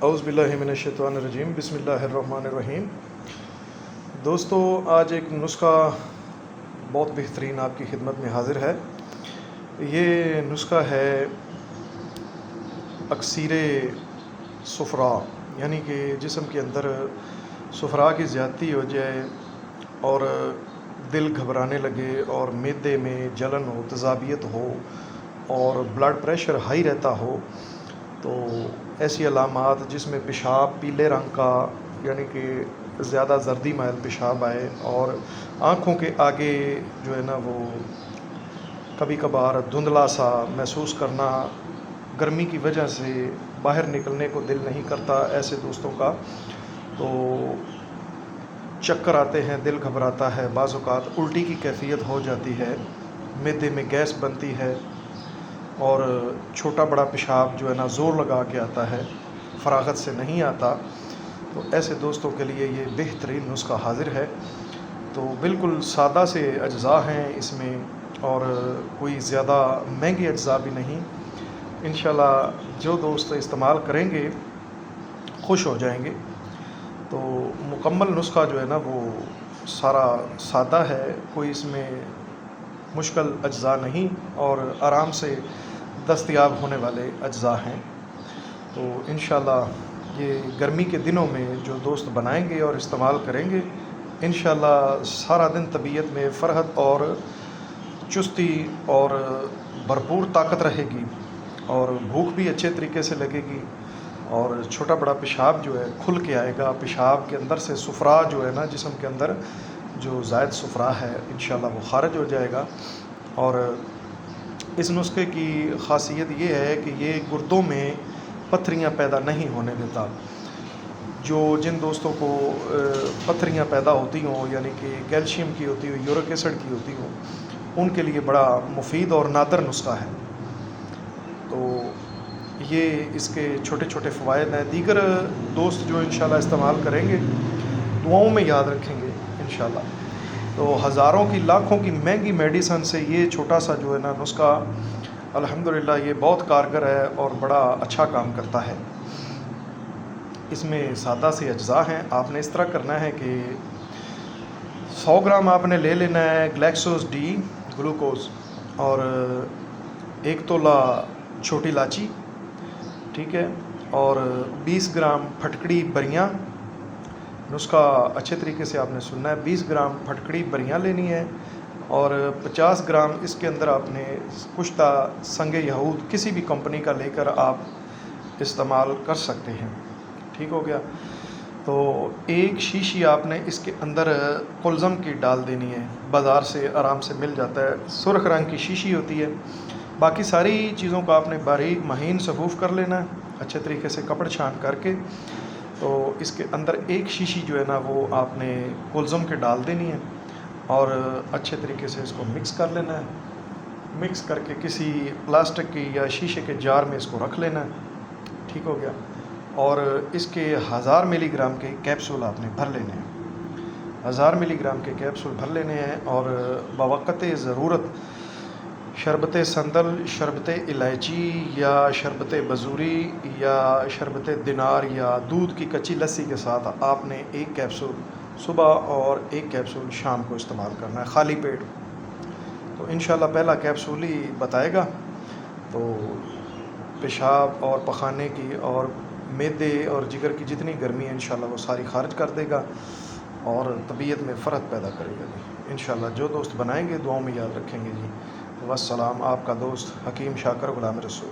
اعوذ باللہ من الشیطان الرجیم، بسم اللہ الرحمن الرحیم۔ دوستو، آج ایک نسخہ بہت بہترین آپ کی خدمت میں حاضر ہے۔ یہ نسخہ ہے اکسیر صفرا، یعنی کہ جسم کے اندر صفرا کی زیادتی ہو جائے اور دل گھبرانے لگے اور معدے میں جلن ہو، تیزابیت ہو اور بلڈ پریشر ہائی رہتا ہو، تو ایسی علامات جس میں پیشاب پیلے رنگ کا یعنی کہ زیادہ زردی مائل پیشاب آئے اور آنکھوں کے آگے جو ہے نا وہ کبھی کبھار دھندلا سا محسوس کرنا، گرمی کی وجہ سے باہر نکلنے کو دل نہیں کرتا ایسے دوستوں کا، تو چکر آتے ہیں، دل گھبراتا ہے، بعض اوقات الٹی کی کیفیت ہو جاتی ہے، معدے میں گیس بنتی ہے اور چھوٹا بڑا پیشاب جو ہے نا زور لگا کے آتا ہے، فراغت سے نہیں آتا، تو ایسے دوستوں کے لیے یہ بہترین نسخہ حاضر ہے۔ تو بالکل سادہ سے اجزاء ہیں اس میں اور کوئی زیادہ مہنگے اجزاء بھی نہیں۔ انشاءاللہ جو دوست استعمال کریں گے خوش ہو جائیں گے۔ تو مکمل نسخہ جو ہے نا وہ سارا سادہ ہے، کوئی اس میں مشکل اجزاء نہیں اور آرام سے دستیاب ہونے والے اجزاء ہیں۔ تو انشاءاللہ یہ گرمی کے دنوں میں جو دوست بنائیں گے اور استعمال کریں گے، انشاءاللہ سارا دن طبیعت میں فرحت اور چستی اور بھرپور طاقت رہے گی اور بھوک بھی اچھے طریقے سے لگے گی اور چھوٹا بڑا پیشاب جو ہے کھل کے آئے گا، پیشاب کے اندر سے صفرا جو ہے نا جسم کے اندر جو زائد صفرا ہے انشاءاللہ وہ خارج ہو جائے گا۔ اور اس نسخے کی خاصیت یہ ہے کہ یہ گردوں میں پتھریاں پیدا نہیں ہونے دیتا۔ جن دوستوں کو پتھریاں پیدا ہوتی ہوں یعنی کہ کیلشیم کی ہوتی ہو، یورک ایسڈ کی ہوتی ہو، ان کے لیے بڑا مفید اور نادر نسخہ ہے۔ تو یہ اس کے چھوٹے چھوٹے فوائد ہیں۔ دیگر دوست جو انشاءاللہ استعمال کریں گے دعاؤں میں یاد رکھیں گے انشاءاللہ۔ تو ہزاروں کی لاکھوں کی مہنگی میڈیسن سے یہ چھوٹا سا جو ہے نا نسخہ الحمدللہ یہ بہت کارگر ہے اور بڑا اچھا کام کرتا ہے۔ اس میں سادہ سے اجزاء ہیں۔ آپ نے اس طرح کرنا ہے کہ 100 گرام آپ نے لے لینا ہے گلیکسوز ڈی گلوکوز اور 1 تولہ چھوٹی الائچی، ٹھیک ہے، اور 20 گرام پھٹکڑی بریاں۔ نسخہ اچھے طریقے سے آپ نے سننا ہے۔ 20 گرام پھٹکڑی بریاں لینی ہے اور 50 گرام اس کے اندر آپ نے کشتہ سنگ یہود کسی بھی کمپنی کا لے کر آپ استعمال کر سکتے ہیں، ٹھیک ہو گیا۔ تو ایک شیشی آپ نے اس کے اندر کلزم کی ڈال دینی ہے، بازار سے آرام سے مل جاتا ہے، سرخ رنگ کی شیشی ہوتی ہے۔ باقی ساری چیزوں کو آپ نے باریک مہین صفوف کر لینا ہے اچھے طریقے سے کپڑ چھان کر کے۔ تو اس کے اندر ایک شیشی جو ہے نا وہ آپ نے کلزم کے ڈال دینی ہے اور اچھے طریقے سے اس کو مکس کر لینا ہے۔ مکس کر کے کسی پلاسٹک کی یا شیشے کے جار میں اس کو رکھ لینا ہے، ٹھیک ہو گیا۔ اور اس کے 1000 ملی گرام کے کیپسول آپ نے بھر لینے ہیں، 1000 ملی گرام کے کیپسول بھر لینے ہیں اور بوقت ضرورت شربت سندل، شربت الائچی یا شربت بزوری یا شربت دینار یا دودھ کی کچی لسی کے ساتھ آپ نے 1 کیپسول صبح اور 1 کیپسول شام کو استعمال کرنا ہے خالی پیٹ۔ تو انشاءاللہ پہلا کیپسول ہی بتائے گا، تو پیشاب اور پخانے کی اور معدے اور جگر کی جتنی گرمی ہے انشاءاللہ وہ ساری خارج کر دے گا اور طبیعت میں فرق پیدا کرے گا جی۔ انشاءاللہ جو دوست بنائیں گے دعاؤں میں یاد رکھیں گے جی۔ والسلام، آپ کا دوست حکیم شاکر غلام رسول۔